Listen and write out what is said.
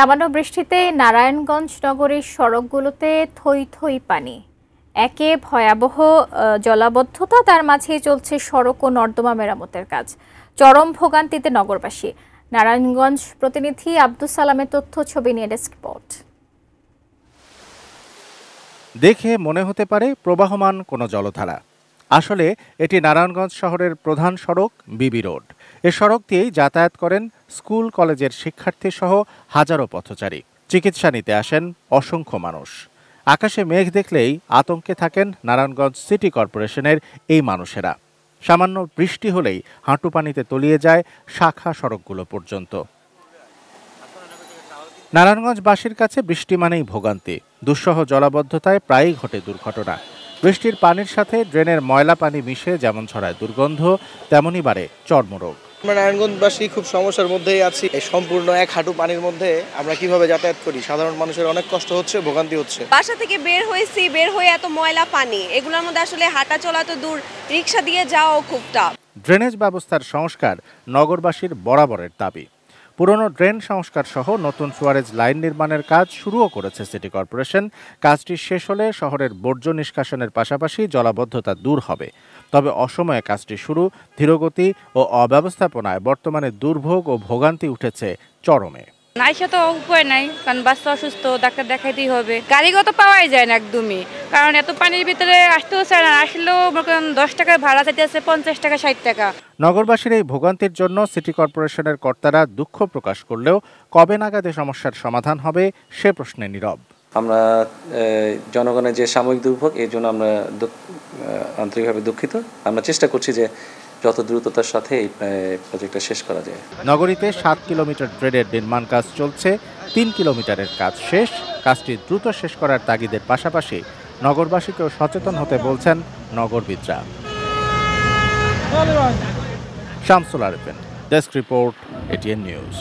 সামান্য বৃষ্টিতে নারায়ণগঞ্জ নগরীর সড়কগুলোতে থই থই পানি। একে ভয়াবহ জলাবদ্ধতা, তার মাঝেই চলছে সড়ক ও নর্দমা মেরামতের কাজ। চরম ভোগান্তিতে নগরবাসী। নারায়ণগঞ্জ প্রতিনিধি আব্দুস সালামের তথ্য, ছবি নিয়ে ডেস্ক রিপোর্ট। দেখে মনে হতে পারে প্রবাহমান কোনো জলধারা। আসলে এটি নারায়ণগঞ্জ শহরের প্রধান সড়ক বিবি রোড। এ সড়ক দিয়েই যাতায়াত করেন স্কুল কলেজের শিক্ষার্থী সহ হাজারো পথচারী। চিকিৎসা নিতে আসেন অসংখ্য মানুষ। আকাশে মেঘ দেখলেই আতঙ্কে থাকেন নারায়ণগঞ্জ সিটি কর্পোরেশনের এই মানুষেরা। সামান্য বৃষ্টি হলেই হাঁটু পানিতে তলিয়ে যায় শাখা সড়কগুলো পর্যন্ত। নারায়ণগঞ্জবাসীর কাছে বৃষ্টি মানেই ভোগান্তি। দুঃসহ জলাবদ্ধতায় প্রায়ই ঘটে দুর্ঘটনা। বৃষ্টির পানির সাথে ড্রেনের ময়লা পানি মিশে যেমন ছড়ায় দুর্গন্ধ, তেমনই বাড়ে চর্মরোগ। আমরা নারায়ণগঞ্জবাসী খুব সমস্যার মধ্যেই আছি। এই সম্পূর্ণ এক হাঁটু পানির মধ্যে আমরা কিভাবে যাতায়াত করি? সাধারণ মানুষের অনেক কষ্ট হচ্ছে, ভোগান্তি হচ্ছে। বাসা থেকে বের হয়ে এত ময়লা পানি, এগুলোর মধ্যে আসলে হাঁটা চলা তো দূর, রিক্সা দিয়ে যাওয়াও খুব টাফ। ড্রেনেজ ব্যবস্থার সংস্কার নগরবাসীর বরাবরের দাবি। পুরনো ড্রেন সংস্কার সহ নতুন সুয়ারেজ লাইন নির্মাণের কাজ শুরুও করেছে সিটি কর্পোরেশন। কাজটি শেষ হলে শহরের বর্জ্য নিষ্কাশনের পাশাপাশি জলাবদ্ধতা দূর হবে। তবে অসময়ে কাজটি শুরু, ধীরগতি ও অব্যবস্থাপনায় বর্তমানে দুর্ভোগ ও ভোগান্তি উঠেছে চরমে। নাইসা তো উপায় নাই, কারণ বাচ্চা অসুস্থ, ডাক্তার দেখাইতেই হবে। গাড়িগত পাওয়াই যায় না একদমই, কারণ এত পানির ভিতরে আসতেও চায় না। আসলেও 10 টাকার ভাড়া চাইতে আছে, 50 টাকা 60 টাকা। নগরবাসীর এই ভোগান্তির জন্য সিটি কর্পোরেশনের কর্তারা দুঃখ প্রকাশ করলেও কবে নাগাদ এ সমস্যার সমাধান হবে সে প্রশ্নে নীরব। আমরা জনগণের যে সাময়িক দুর্ভোগ, এর জন্য আমরা আন্তরিকভাবে দুঃখিত। আমরা চেষ্টা করছি যে যত দ্রুততার সাথে এই প্রজেক্টটা শেষ করা যায়। নগরীতে 7 কিলোমিটার ড্রেনের নির্মাণ কাজ চলছে, 3 কিলোমিটারের কাজ শেষ। কাজটি দ্রুত শেষ করার তাগিদের পাশাপাশি নগরবাসীকেও সচেতন হতে বলছেন নগরবিদরা। Shamsul Arefin, desk report, ATN news.